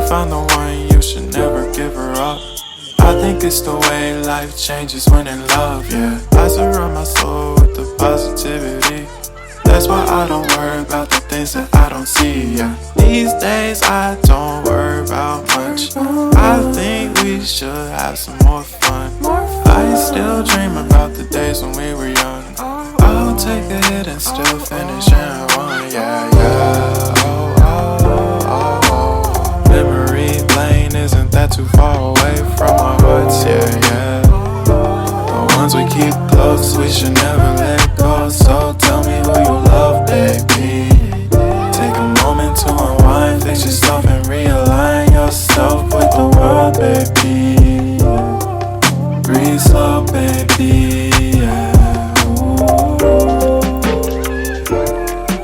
found the one, you should never give her up. I think it's the way life changes when in love, yeah. I surround my soul with the positivity. That's why I don't worry about the things that I don't see, yeah. These days I don't worry about much. I think we should have some more fun. I still dream about the days when we were young. I'll take a hit and still finish in one, yeah, yeah. Oh, oh, oh, oh. Memory lane, isn't that too far away from our hearts, yeah, yeah. The ones we keep close, we should never let go. So tell me who you love, baby. Take a moment to unwind, fix yourself and realign yourself with the world, baby. Breathe slow, baby, yeah.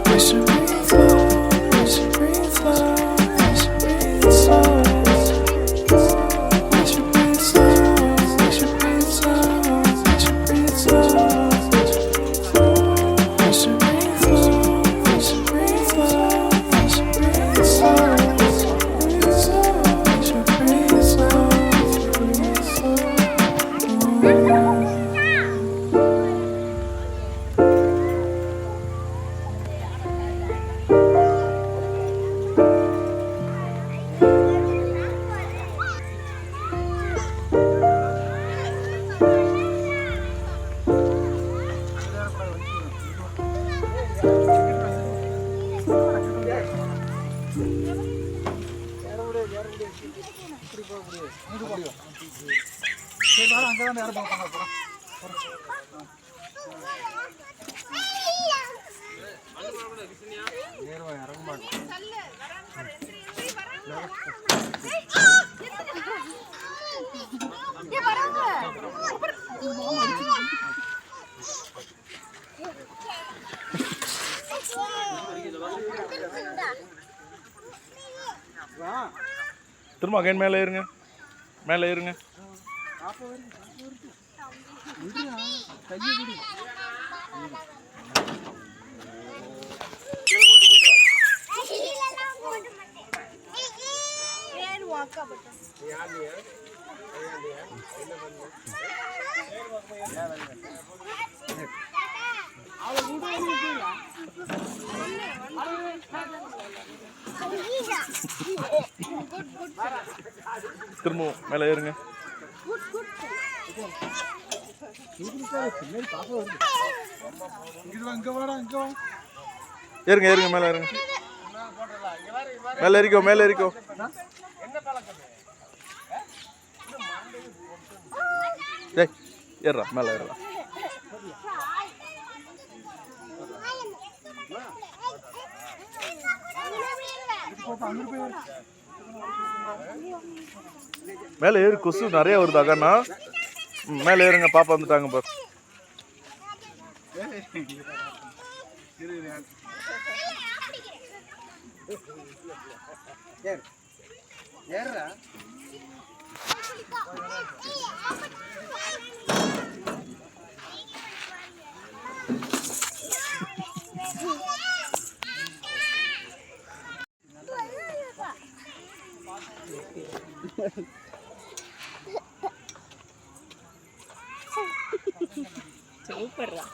We should breathe slow, we should breathe slow, we should breathe slow. We should breathe slow, we should breathe slow, we should breathe slow. We should breathe slow, we should breathe slow, we should breathe slow. We should breathe slow, breathe slow. திரும்ப again மேலே ஏறுங்க, மேலே ஏறுங்க. திரும்ப மேலே ஏறுங்க. ஏறுங்க ஏறுங்க மேலே ஏறுங்க. மேலே ஏறிக்கோ, மேலே ஏறிக்கோ. டேய் ஏறுறா, மேலே ஏறுறா. மேலே ஏறு, கொசு நிறைய வருது அக்கண்ணா. மேலே ஏறுங்க, பாப்பா வந்துட்டாங்க பாரு. சூப்பர்ரா.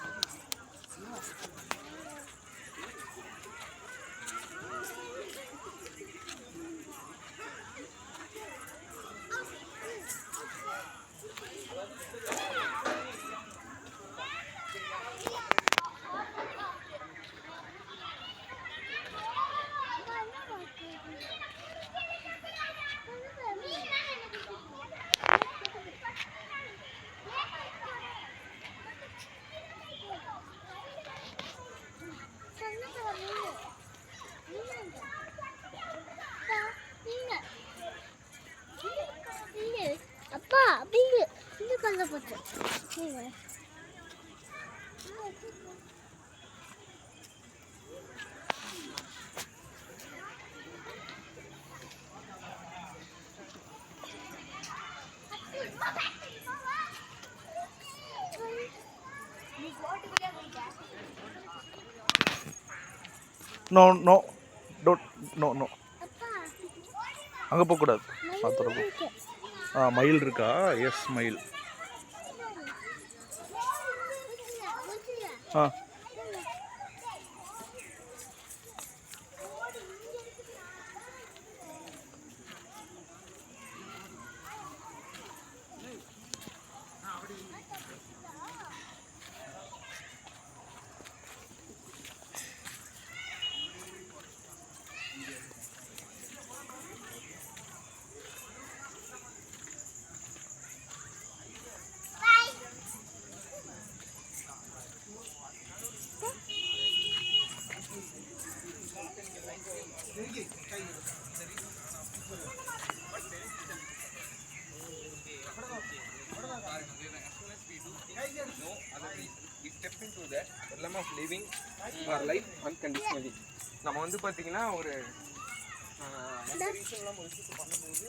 அப்பா அப்படிங்க இந்த கல்ல போச்சு. No, no, don't, no, no. அங்கே போகக்கூடாது. மயில் இருக்கா? எஸ், மயில். ஆ லிவிங் ஆர் லைஃப் அன்கண்டிஷனலி. நம்ம வந்து பார்த்தீங்கன்னா ஒரு ரீசன்லாம் முடிச்சுட்டு பண்ணும்போது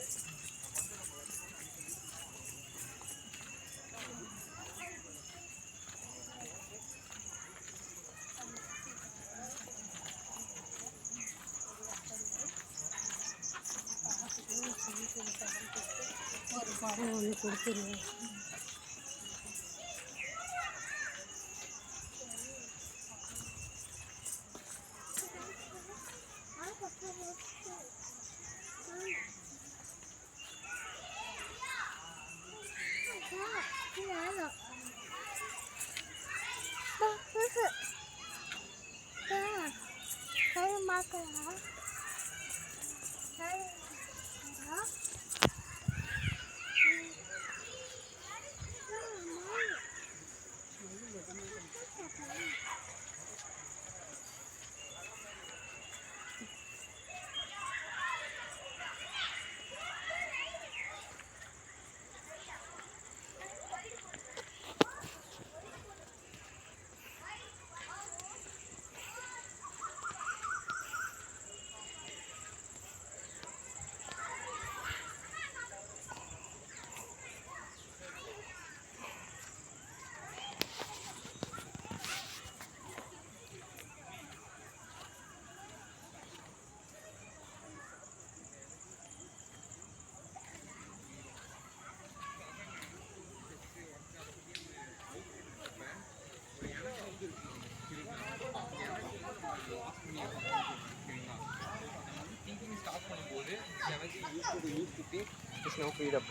ஒரு படம் ஒன்று கொடுத்துருவேன். ஸ்டார்ட் பண்ணும்போது எனக்கு use to think is no freedom.